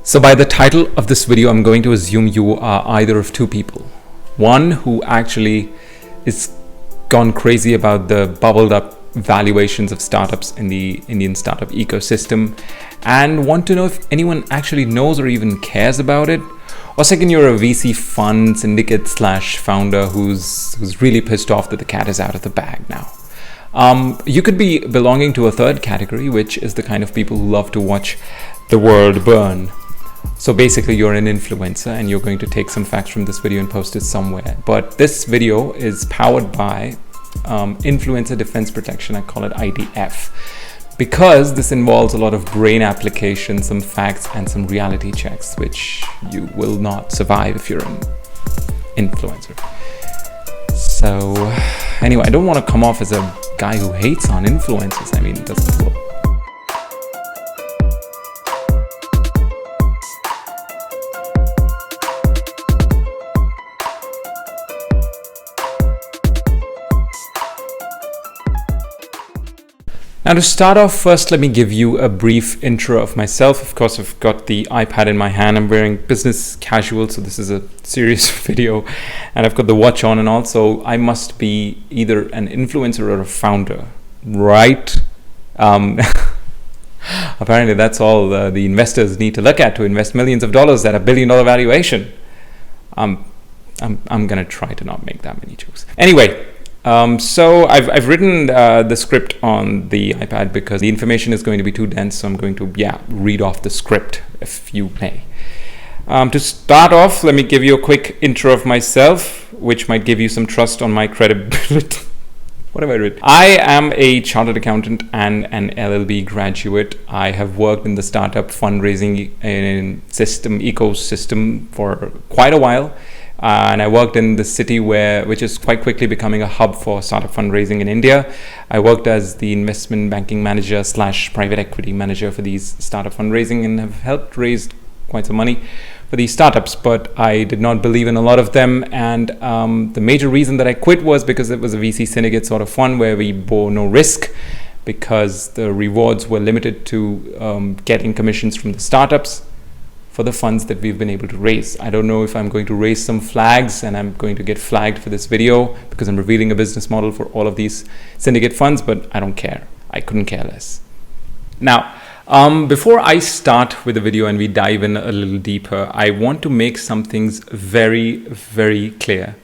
So by the title of this video, I'm going to assume you are either of two people. One who actually is gone crazy about the bubbled up valuations of startups in the Indian startup ecosystem and want to know if anyone actually knows or even cares about it. Or second, you're a VC fund syndicate / founder who's really pissed off that the cat is out of the bag now. You could be belonging to a third category, which is the kind of people who love to watch the world burn. So basically you're an influencer and you're going to take some facts from this video and post it somewhere. But this video is powered by Influencer Defense Protection. I call it IDF because this involves a lot of brain application, some facts and some reality checks, which you will not survive if you're an influencer. So anyway, I don't want to come off as a guy who hates on influencers. I mean, it doesn't work. Now to start off, first let me give you a brief intro of myself. Of course, I've got the iPad in my hand. I'm wearing business casual, so this is a serious video. And I've got the watch on and also I must be either an influencer or a founder, right? Apparently that's all the investors need to look at to invest millions of dollars at $1 billion valuation. I'm gonna try to not make that many jokes. Anyway. So I've written the script on the iPad because the information is going to be too dense, so I'm going to read off the script if you may. To start off, let me give you a quick intro of myself, which might give you some trust on my credibility. What have I written? I am a chartered accountant and an LLB graduate. I have worked in the startup fundraising ecosystem for quite a while. And I worked in the city which is quite quickly becoming a hub for startup fundraising in India. I worked as the investment banking manager / private equity manager for these startup fundraising and have helped raise quite some money for these startups, but I did not believe in a lot of them. And the major reason that I quit was because it was a VC syndicate sort of fund where we bore no risk because the rewards were limited to getting commissions from the startups for the funds that we've been able to raise. I don't know if I'm going to raise some flags and I'm going to get flagged for this video because I'm revealing a business model for all of these syndicate funds, but I don't care. I couldn't care less. Now, before I start with the video and we dive in a little deeper, I want to make some things very, very clear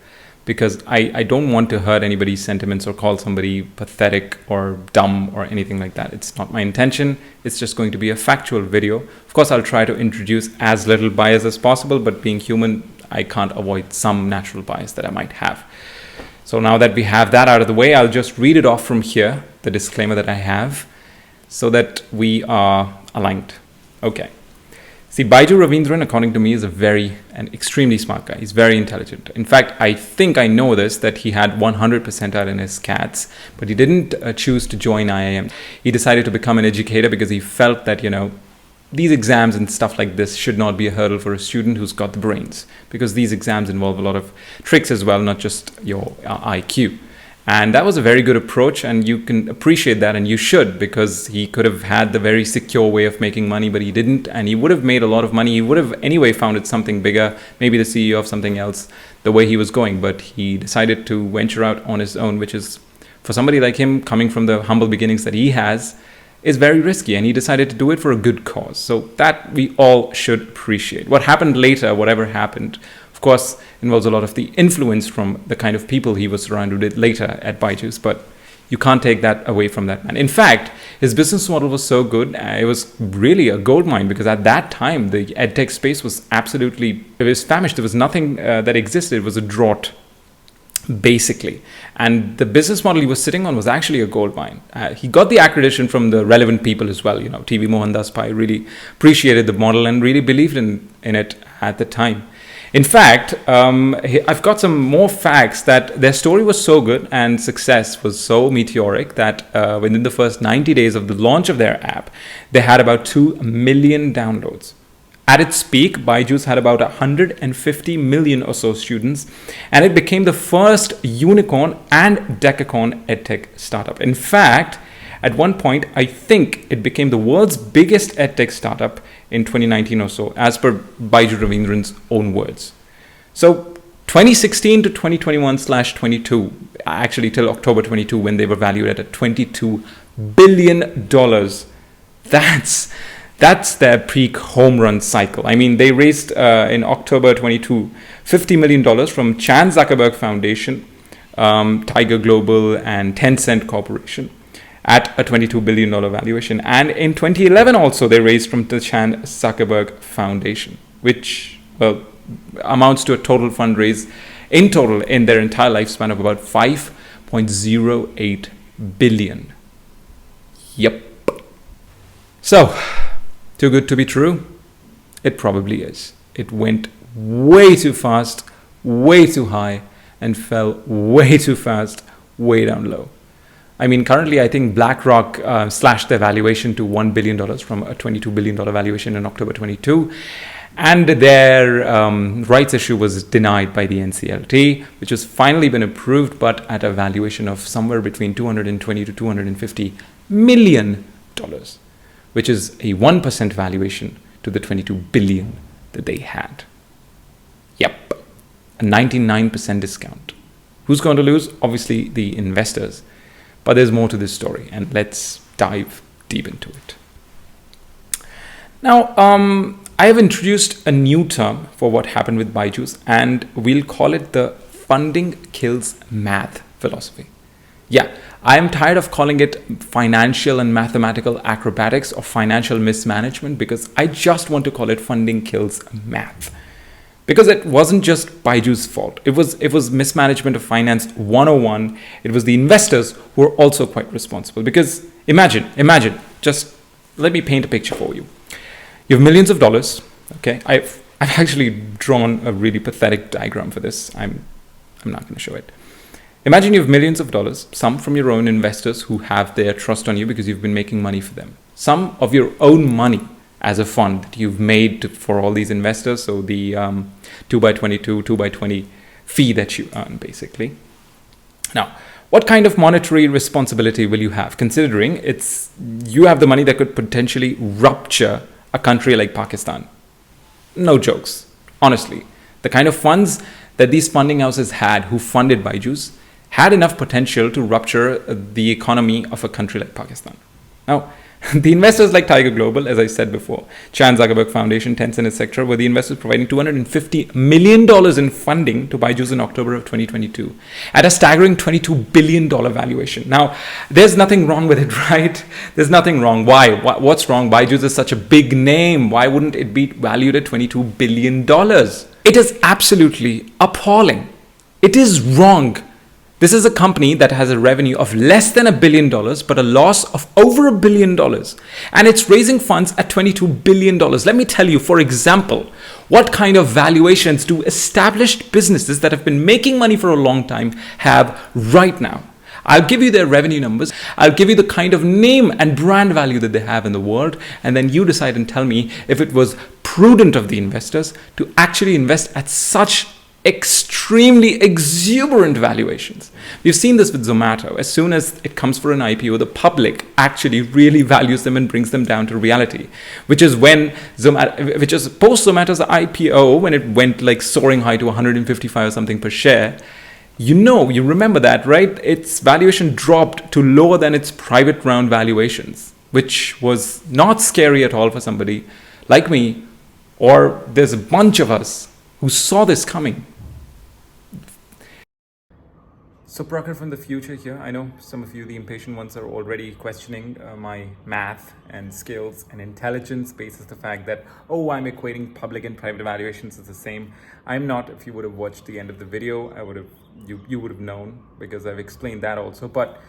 because I don't want to hurt anybody's sentiments or call somebody pathetic or dumb or anything like that. It's not my intention. It's just going to be a factual video. Of course, I'll try to introduce as little bias as possible, but being human, I can't avoid some natural bias that I might have. So now that we have that out of the way, I'll just read it off from here, the disclaimer that I have, so that we are aligned. Okay. See, Byju Ravindran, according to me, is an extremely smart guy. He's very intelligent. In fact, I think I know this, that he had 100% out in his CATs, but he didn't choose to join IIM. He decided to become an educator because he felt that, these exams and stuff like this should not be a hurdle for a student who's got the brains, because these exams involve a lot of tricks as well, not just your IQ. And that was a very good approach, and you can appreciate that, and you should, because he could have had the very secure way of making money, but he didn't, and he would have made a lot of money. He would have anyway founded something bigger, maybe the CEO of something else, the way he was going, but he decided to venture out on his own, which is, for somebody like him, coming from the humble beginnings that he has, is very risky, and he decided to do it for a good cause. So that we all should appreciate. What happened later, whatever happened, of course, involves a lot of the influence from the kind of people he was surrounded with later at Byjus, but you can't take that away from that man. In fact, his business model was so good, it was really a goldmine, because at that time, the edtech space was it was famished. There was nothing that existed. It was a drought, basically. And the business model he was sitting on was actually a goldmine. He got the accreditation from the relevant people as well. TV Mohandas Pai really appreciated the model and really believed in it at the time. In fact, I've got some more facts that their story was so good and success was so meteoric that within the first 90 days of the launch of their app, they had about 2 million downloads. At its peak, Byjus had about 150 million or so students, and it became the first unicorn and decacorn edtech startup. In fact, at one point, I think it became the world's biggest edtech startup in 2019 or so, as per Byju Ravindran's own words. So 2016 to 2021/22, actually till October 22, when they were valued at $22 billion. That's their peak home run cycle. I mean, they raised in October 22, $50 million from Chan Zuckerberg Foundation, Tiger Global, and Tencent Corporation at a $22 billion valuation. And in 2011 also, they raised from the Chan Zuckerberg Foundation, which, well, amounts to a total fundraise in total in their entire lifespan of about 5.08 billion. Yep. So, too good to be true? It probably is. It went way too fast, way too high, and fell way too fast, way down low. I mean, currently, I think BlackRock slashed their valuation to $1 billion from a $22 billion valuation in October 22. And their rights issue was denied by the NCLT, which has finally been approved, but at a valuation of somewhere between $220 to $250 million, which is a 1% valuation to the $22 billion that they had. Yep, a 99% discount. Who's going to lose? Obviously, the investors. But there's more to this story, and let's dive deep into it. Now, I have introduced a new term for what happened with Byjus, and we'll call it the funding kills math philosophy. Yeah, I am tired of calling it financial and mathematical acrobatics or financial mismanagement, because I just want to call it funding kills math. Because it wasn't just Byju's fault. It was mismanagement of finance 101. It was the investors who were also quite responsible. Because imagine, just let me paint a picture for you. You have millions of dollars. Okay, I've actually drawn a really pathetic diagram for this. I'm not going to show it. Imagine you have millions of dollars, some from your own investors who have their trust on you because you've been making money for them. Some of your own money as a fund that you've made for all these investors. So the 2x22, 2x20 fee that you earn, basically. Now, what kind of monetary responsibility will you have, considering you have the money that could potentially rupture a country like Pakistan? No jokes, honestly. The kind of funds that these funding houses had who funded Byjus had enough potential to rupture the economy of a country like Pakistan. Now, the investors like Tiger Global, as I said before, Chan Zuckerberg Foundation, Tencent, etc., were the investors providing $250 million in funding to Byjus in October of 2022 at a staggering $22 billion valuation. Now, there's nothing wrong with it, right? There's nothing wrong. Why? What's wrong? Byjus is such a big name. Why wouldn't it be valued at $22 billion? It is absolutely appalling. It is wrong. This is a company that has a revenue of less than $1 billion, but a loss of over $1 billion. And it's raising funds at $22 billion. Let me tell you, for example, what kind of valuations do established businesses that have been making money for a long time have right now. I'll give you their revenue numbers. I'll give you the kind of name and brand value that they have in the world. And then you decide and tell me if it was prudent of the investors to actually invest at such extremely exuberant valuations. We've seen this with Zomato. As soon as it comes for an IPO, the public actually really values them and brings them down to reality, which is when post Zomato's IPO, when it went like soaring high to 155 or something per share. You remember that, right? Its valuation dropped to lower than its private round valuations, which was not scary at all for somebody like me, or there's a bunch of us who saw this coming. So Prakhar from the future here. I know some of you, the impatient ones, are already questioning my math and skills and intelligence basis the fact that, I'm equating public and private valuations as the same. I'm not. If you would have watched the end of the video, you would have known, because I've explained that also. But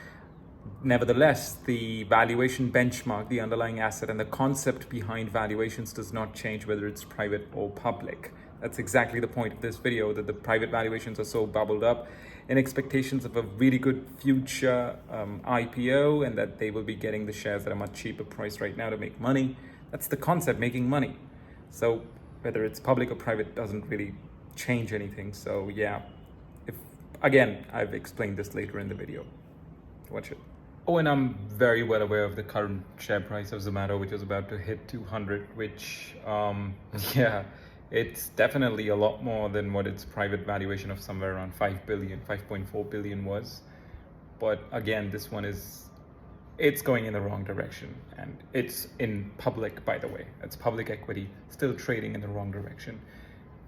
nevertheless, the valuation benchmark, the underlying asset, and the concept behind valuations does not change whether it's private or public. That's exactly the point of this video, that the private valuations are so bubbled up in expectations of a really good future IPO, and that they will be getting the shares at a much cheaper price right now to make money. That's the concept, making money. So whether it's public or private doesn't really change anything. So yeah, I've explained this later in the video. Watch it. Oh, and I'm very well aware of the current share price of Zomato, which is about to hit 200, which, yeah, it's definitely a lot more than what its private valuation of somewhere around 5 billion, 5.4 billion was. But again, this one it's going in the wrong direction. And it's in public, by the way. It's public equity, still trading in the wrong direction.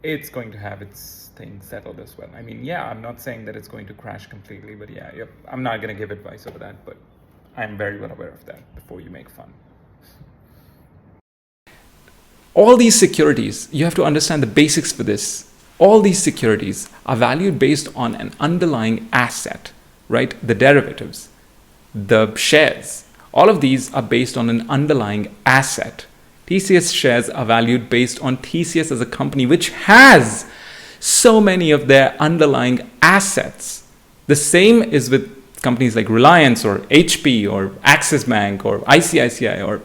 It's going to have its thing settled as well. I mean, yeah, I'm not saying that it's going to crash completely, but yeah, I'm not going to give advice over that, but I'm very well aware of that before you make fun. All these securities, you have to understand the basics for this. All these securities are valued based on an underlying asset, right? The derivatives, the shares, all of these are based on an underlying asset. TCS shares are valued based on TCS as a company which has so many of their underlying assets. The same is with companies like Reliance or HP or Axis Bank or ICICI or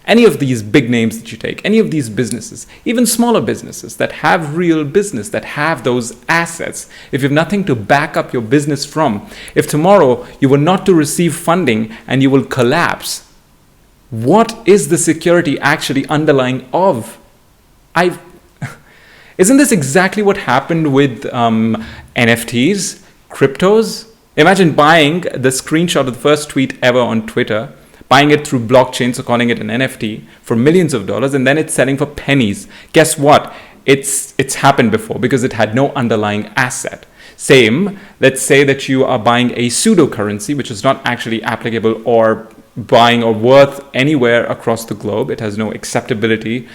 any of these big names that you take, any of these businesses, even smaller businesses that have real business, that have those assets. If you have nothing to back up your business from, if tomorrow you were not to receive funding and you will collapse, what is the security actually underlying of? Isn't this exactly what happened with NFTs, cryptos? Imagine buying the screenshot of the first tweet ever on Twitter, buying it through blockchain, so calling it an NFT, for millions of dollars, and then it's selling for pennies. Guess what? It's happened before because it had no underlying asset. Same, let's say that you are buying a pseudocurrency, which is not actually applicable or buying or worth anywhere across the globe. It has no acceptability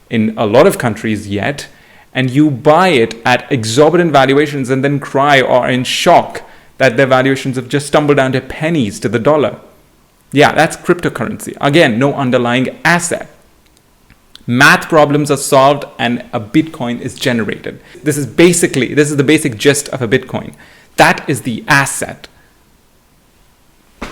in a lot of countries yet. And you buy it at exorbitant valuations and then cry or are in shock that their valuations have just stumbled down to pennies to the dollar. Yeah, that's cryptocurrency. Again, no underlying asset. Math problems are solved and a Bitcoin is generated. This is the basic gist of a Bitcoin. That is the asset.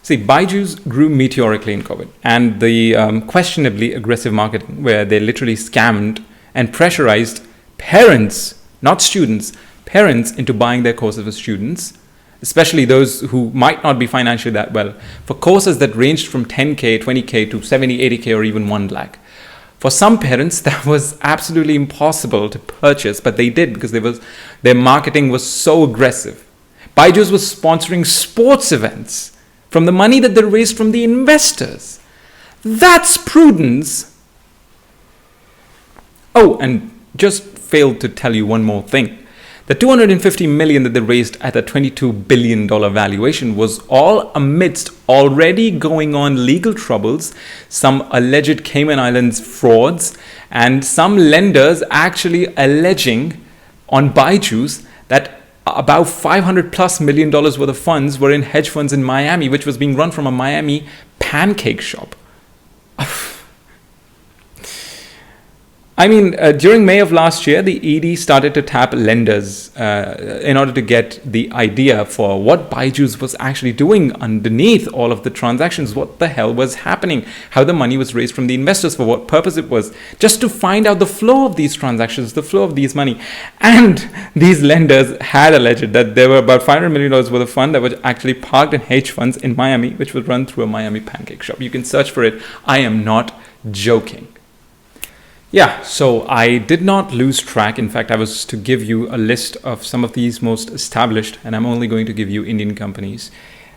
See, Byjus grew meteorically in COVID, and the questionably aggressive marketing, where they literally scammed and pressurized parents, not students, parents into buying their courses for students, especially those who might not be financially that well, for courses that ranged from 10K, 20K to 70, 80K or even 1 lakh. For some parents, that was absolutely impossible to purchase, but they did because their marketing was so aggressive. Byjus was sponsoring sports events from the money that they raised from the investors. That's prudence. Oh, and just failed to tell you one more thing. The $250 million that they raised at a $22 billion valuation was all amidst already going on legal troubles, some alleged Cayman Islands frauds, and some lenders actually alleging on Byjus that about $500+ million worth of funds were in hedge funds in Miami, which was being run from a Miami pancake shop. I mean, during May of last year, the ED started to tap lenders in order to get the idea for what Byjus was actually doing underneath all of the transactions, what the hell was happening, how the money was raised from the investors, for what purpose it was, just to find out the flow of these transactions, the flow of these money. And these lenders had alleged that there were about $500 million worth of fund that was actually parked in hedge funds in Miami, which was run through a Miami pancake shop. You can search for it. I am not joking. Yeah, so I did not lose track. In fact, I was to give you a list of some of these most established, and I'm only going to give you Indian companies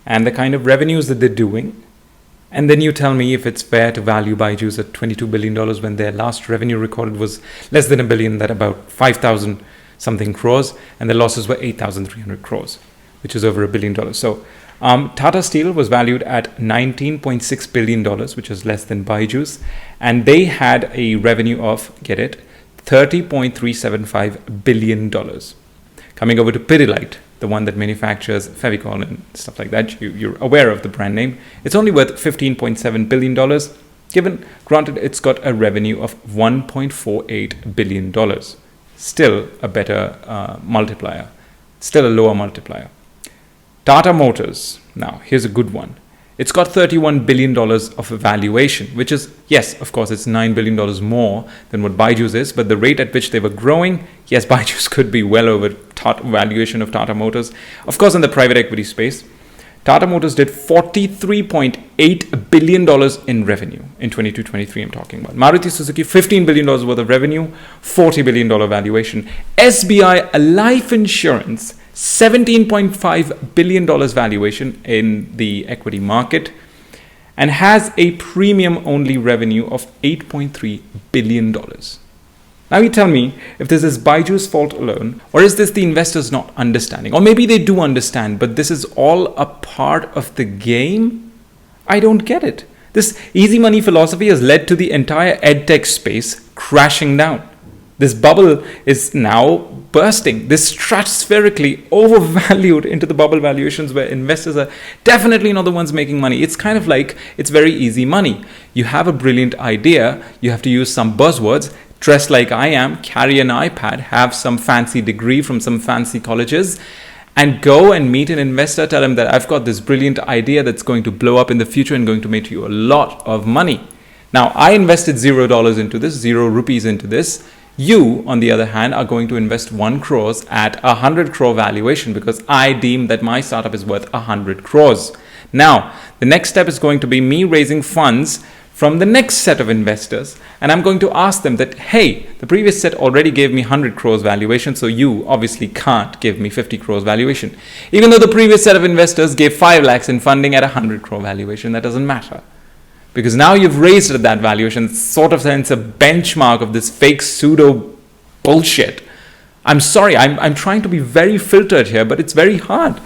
and the kind of revenues that they're doing. And then you tell me if it's fair to value Byjus at $22 billion when their last revenue recorded was less than $1 billion, that about 5,000 something crores, and the losses were 8,300 crores, which is over $1 billion. So Tata Steel was valued at $19.6 billion, which is less than Byjus, and they had a revenue of, get it, $30.375 billion. Coming over to Pidilite, the one that manufactures Fevicol and stuff like that, you're aware of the brand name. It's only worth $15.7 billion, granted it's got a revenue of $1.48 billion. Still a better multiplier, still a lower multiplier. Tata Motors, now here's a good one. It's got $31 billion of valuation, which is, yes, of course, it's $9 billion more than what Byjus is, but the rate at which they were growing, yes, Byjus could be well over valuation of Tata Motors. Of course, in the private equity space, Tata Motors did $43.8 billion in revenue in 22-23. I'm talking about Maruti Suzuki, $15 billion worth of revenue, $40 billion valuation. SBI, a life insurance, $17.5 billion valuation in the equity market, and has a premium only revenue of $8.3 billion. Now you tell me if this is Byju's fault alone, or is this the investors not understanding? Or maybe they do understand, but this is all a part of the game? I don't get it. This easy money philosophy has led to the entire edtech space crashing down. This bubble is now bursting. This stratospherically overvalued into the bubble valuations where investors are definitely not the ones making money. It's kind of like it's very easy money. You have a brilliant idea. You have to use some buzzwords. Dress like I am, carry an iPad, have some fancy degree from some fancy colleges, and go and meet an investor, tell him that I've got this brilliant idea that's going to blow up in the future and going to make you a lot of money. Now, I invested $0 into this, 0 rupees into this. You, on the other hand, are going to invest 1 crore at 100 crore valuation because I deem that my startup is worth 100 crores. Now, the next step is going to be me raising funds from the next set of investors, and I'm going to ask them that, hey, the previous set already gave me 100 crores valuation, so you obviously can't give me 50 crores valuation. Even though the previous set of investors gave 5 lakhs in funding at 100 crore valuation, that doesn't matter. Because now you've raised at that valuation, sort of sense a benchmark of this fake pseudo bullshit. I'm sorry, I'm trying to be very filtered here, but it's very hard.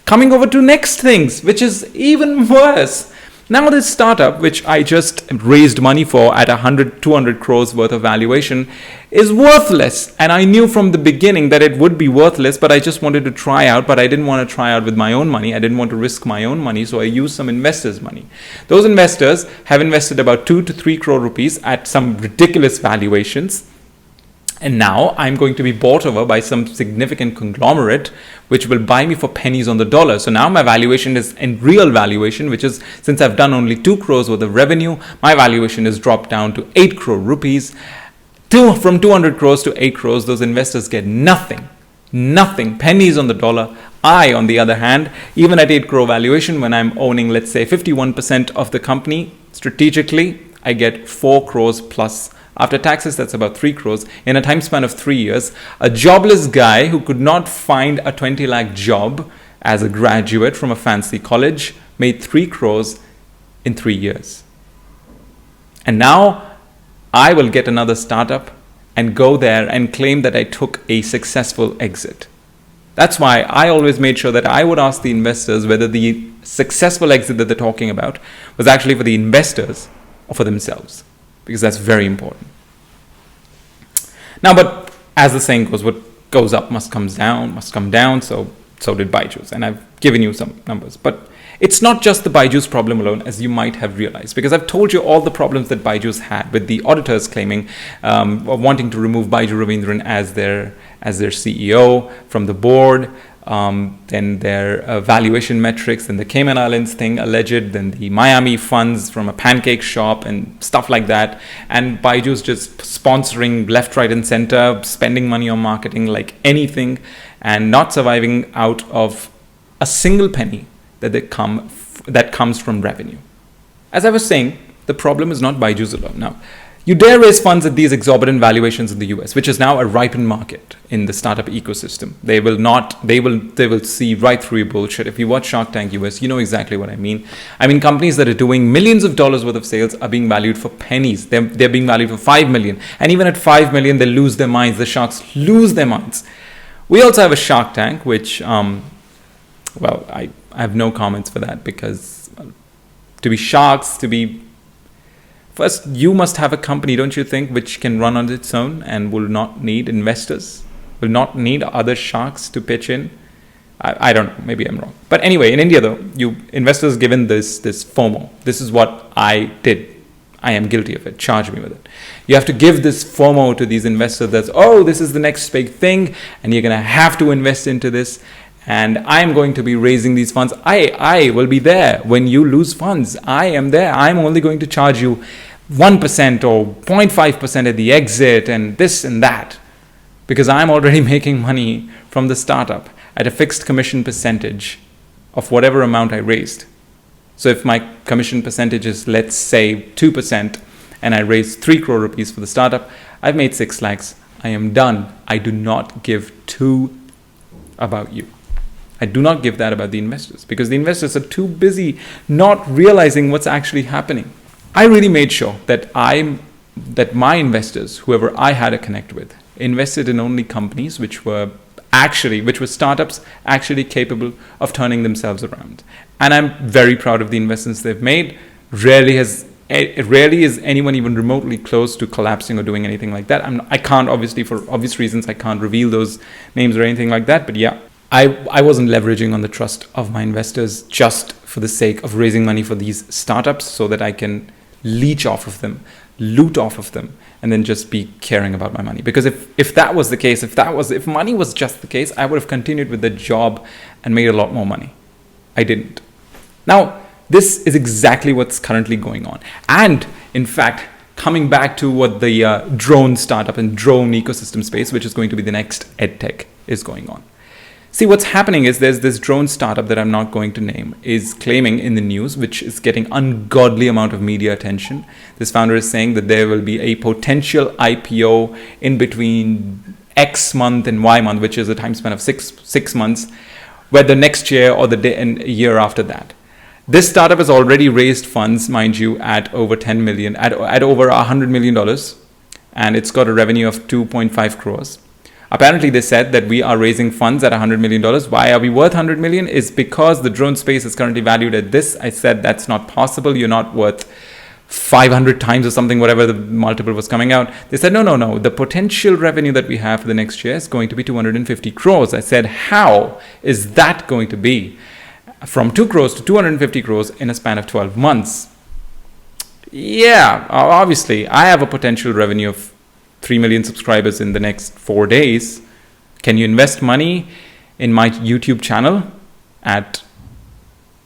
Coming over to next things, which is even worse. Now this startup, which I just raised money for at 100, 200 crores worth of valuation, is worthless. And I knew from the beginning that it would be worthless, but I just wanted to try out, but I didn't want to try out with my own money. I didn't want to risk my own money, so I used some investors' money. Those investors have invested about 2 to 3 crore rupees at some ridiculous valuations. And now I'm going to be bought over by some significant conglomerate which will buy me for pennies on the dollar. So now my valuation is in real valuation, which is, since I've done only 2 crores worth of revenue, my valuation is dropped down to 8 crore rupees. From 200 crores to 8 crores, those investors get nothing, pennies on the dollar. I, on the other hand, even at 8 crore valuation, when I'm owning, let's say 51% of the company, strategically, I get 4 crores plus. After taxes, that's about 3 crores. In a time span of 3 years, a jobless guy who could not find a 20 lakh job as a graduate from a fancy college made 3 crores in 3 years. And now I will get another startup and go there and claim that I took a successful exit. That's why I always made sure that I would ask the investors whether the successful exit that they're talking about was actually for the investors or for themselves, because that's very important. Now, but as the saying goes, what goes up must come down, so did Byjus. And I've given you some numbers. But it's not just the Byjus problem alone, as you might have realized, because I've told you all the problems that Byjus had with the auditors claiming wanting to remove Byju Ravindran as their CEO from the board, then their valuation metrics, then the Cayman Islands thing alleged, then the Miami funds from a pancake shop and stuff like that, and Byju's just sponsoring left, right and center, spending money on marketing like anything, and not surviving out of a single penny that comes from revenue. As I was saying, the problem is not Byju's alone. Now, you dare raise funds at these exorbitant valuations in the US, which is now a ripened market in the startup ecosystem. They will see right through your bullshit. If you watch Shark Tank US, you know exactly what I mean. I mean, companies that are doing millions of dollars worth of sales are being valued for pennies. They're being valued for 5 million. And even at 5 million, they lose their minds. The sharks lose their minds. We also have a Shark Tank, which, I have no comments for that, because to be sharks, first, you must have a company, don't you think, which can run on its own and will not need investors, will not need other sharks to pitch in. I don't know, maybe I'm wrong. But anyway, in India though, investors given this FOMO. This is what I did. I am guilty of it. Charge me with it. You have to give this FOMO to these investors that's, this is the next big thing and you're going to have to invest into this. And I'm going to be raising these funds. I will be there when you lose funds. I am there. I'm only going to charge you 1% or 0.5% at the exit and this and that, because I'm already making money from the startup at a fixed commission percentage of whatever amount I raised. So if my commission percentage is, let's say, 2%, and I raised 3 crore rupees for the startup, I've made 6 lakhs. I am done. I do not give two about you. I do not give that about the investors, because the investors are too busy not realizing what's actually happening. I really made sure that my investors, whoever I had to connect with, invested in only companies which were startups actually capable of turning themselves around. And I'm very proud of the investments they've made. Rarely is anyone even remotely close to collapsing or doing anything like that. I can't, obviously, for obvious reasons, I can't reveal those names or anything like that. But yeah, I wasn't leveraging on the trust of my investors just for the sake of raising money for these startups so that I can leech off of them, loot off of them, and then just be caring about my money. Because if that was the case, if money was just the case, I would have continued with the job and made a lot more money. I didn't. Now, this is exactly what's currently going on. And in fact, coming back to what the drone startup and drone ecosystem space, which is going to be the next edtech, is going on. See, what's happening is there's this drone startup that I'm not going to name is claiming in the news, which is getting ungodly amount of media attention. This founder is saying that there will be a potential IPO in between X month and Y month, which is a time span of six months, whether next year or the year after that. This startup has already raised funds, mind you, at over 10 million, at over $100 million, and it's got a revenue of 2.5 crores. Apparently, they said that we are raising funds at $100 million. Why are we worth $100 million? Is because the drone space is currently valued at this. I said that's not possible. You're not worth 500 times or something, whatever the multiple was coming out. They said, no. The potential revenue that we have for the next year is going to be 250 crores. I said, how is that going to be? From 2 crores to 250 crores in a span of 12 months. Yeah, obviously, I have a potential revenue of 3 million subscribers in the next 4 days. Can you invest money in my YouTube channel at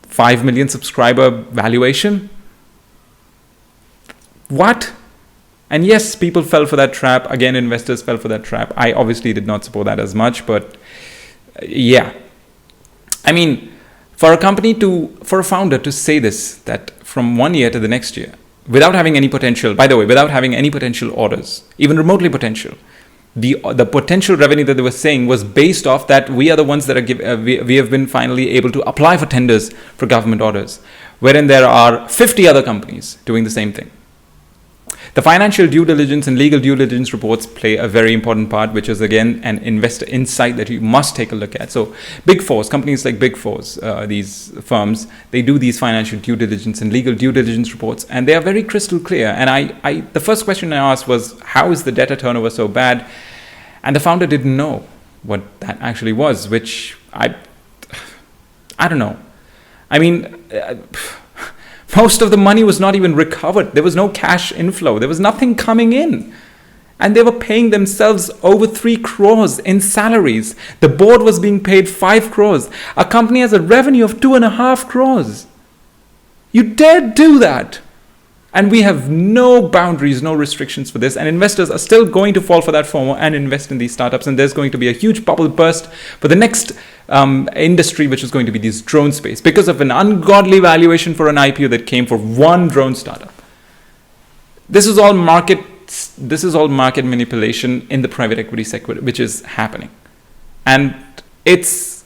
5 million subscriber valuation? What? And yes, people fell for that trap. Again, investors fell for that trap. I obviously did not support that as much, but yeah. I mean, for a founder to say this, that from 1 year to the next year, without having any potential, by the way, without having any potential orders, even remotely potential, the potential revenue that they were saying was based off that we are the ones that we have been finally able to apply for tenders for government orders, wherein there are 50 other companies doing the same thing. The financial due diligence and legal due diligence reports play a very important part, which is again an investor insight that you must take a look at. So Big Fours, companies like Big Fours, these firms, they do these financial due diligence and legal due diligence reports, and they are very crystal clear. And the first question I asked was, how is the debtor turnover so bad? And the founder didn't know what that actually was, which I don't know. I mean, most of the money was not even recovered. There was no cash inflow. There was nothing coming in. And they were paying themselves over 3 crores in salaries. The board was being paid 5 crores. A company has a revenue of 2.5 crores. You dare do that? And we have no boundaries, no restrictions for this. And investors are still going to fall for that FOMO and invest in these startups. And there's going to be a huge bubble burst for the next industry, which is going to be this drone space, because of an ungodly valuation for an IPO that came for one drone startup. This is all market manipulation in the private equity sector, which is happening. And it's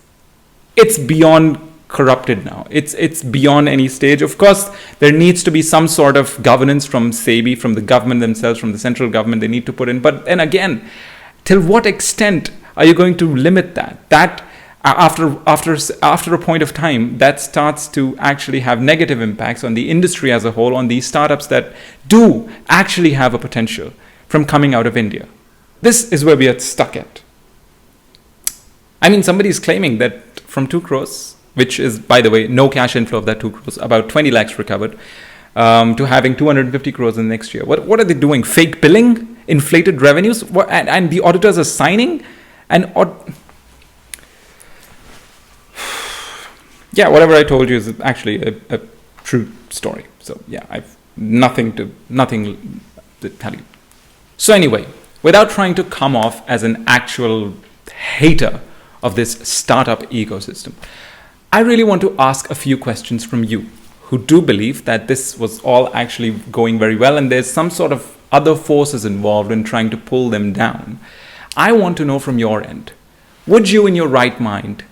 beyond corrupted now. It's beyond any stage. Of course, there needs to be some sort of governance from SEBI, from the government themselves, from the central government. They need to put in. But then again, till what extent are you going to limit that? That after a point of time, that starts to actually have negative impacts on the industry as a whole, on these startups that do actually have a potential from coming out of India. This is where we are stuck at. I mean, somebody is claiming that from 2 crores, which is, by the way, no cash inflow of that 2 crores, about 20 lakhs recovered, to having 250 crores in the next year. What are they doing? Fake billing? Inflated revenues? And the auditors are signing? Yeah, whatever I told you is actually a true story. So yeah, I've nothing to tell you. So anyway, without trying to come off as an actual hater of this startup ecosystem, I really want to ask a few questions from you who do believe that this was all actually going very well and there's some sort of other forces involved in trying to pull them down. I want to know from your end, would you in your right mind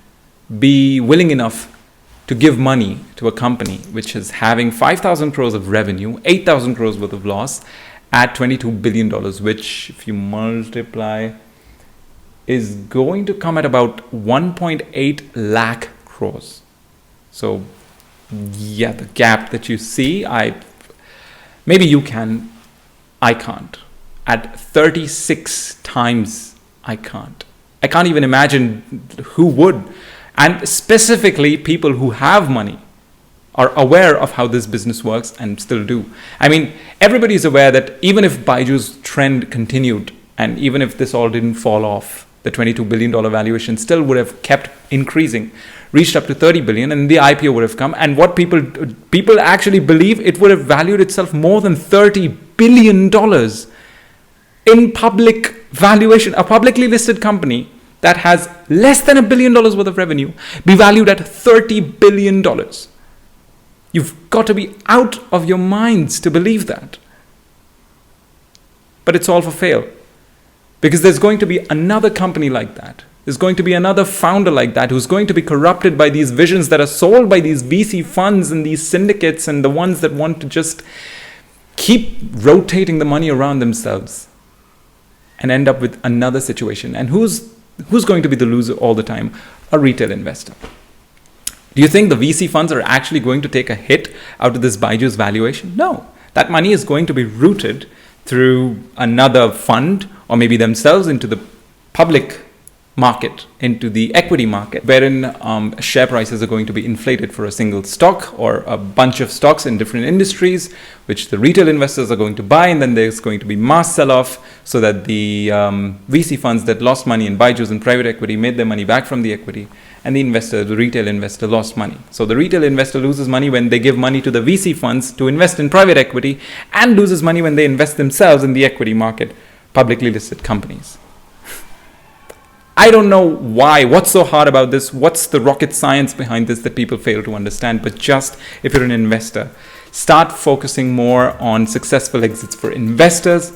be willing enough to give money to a company which is having 5,000 crores of revenue, 8,000 crores worth of loss at $22 billion, which if you multiply is going to come at about 1.8 lakh crores. So yeah, the gap that you see, maybe you can, I can't. At 36 times, I can't. I can't even imagine who would. And specifically, people who have money are aware of how this business works and still do. I mean, everybody is aware that even if Byju's trend continued and even if this all didn't fall off, the $22 billion valuation still would have kept increasing, reached up to 30 billion, and the IPO would have come. And what people actually believe, it would have valued itself more than $30 billion in public valuation. A publicly listed company that has less than $1 billion worth of revenue be valued at $30 billion. You've got to be out of your minds to believe that. But it's all for fail. Because there's going to be another company like that. There's going to be another founder like that who's going to be corrupted by these visions that are sold by these VC funds and these syndicates and the ones that want to just keep rotating the money around themselves and end up with another situation. And who's going to be the loser all the time? A retail investor. Do you think the VC funds are actually going to take a hit out of this Byju's valuation? No. That money is going to be routed through another fund or maybe themselves into the public market, into the equity market, wherein share prices are going to be inflated for a single stock or a bunch of stocks in different industries, which the retail investors are going to buy, and then there's going to be mass sell-off so that the VC funds that lost money in Byju's and private equity made their money back from the equity, and the retail investor lost money. So the retail investor loses money when they give money to the VC funds to invest in private equity, and loses money when they invest themselves in the equity market, publicly listed companies. I don't know why, what's so hard about this, what's the rocket science behind this that people fail to understand, but just if you're an investor, start focusing more on successful exits for investors.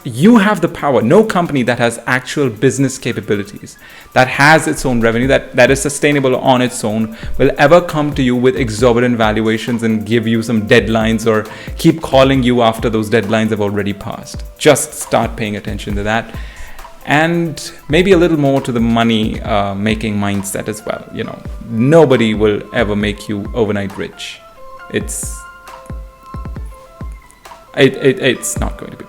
You have the power. No company that has actual business capabilities, that has its own revenue, that is sustainable on its own, will ever come to you with exorbitant valuations and give you some deadlines or keep calling you after those deadlines have already passed. Just start paying attention to that. And maybe a little more to the money making mindset as well. Nobody will ever make you overnight rich. It's not going to be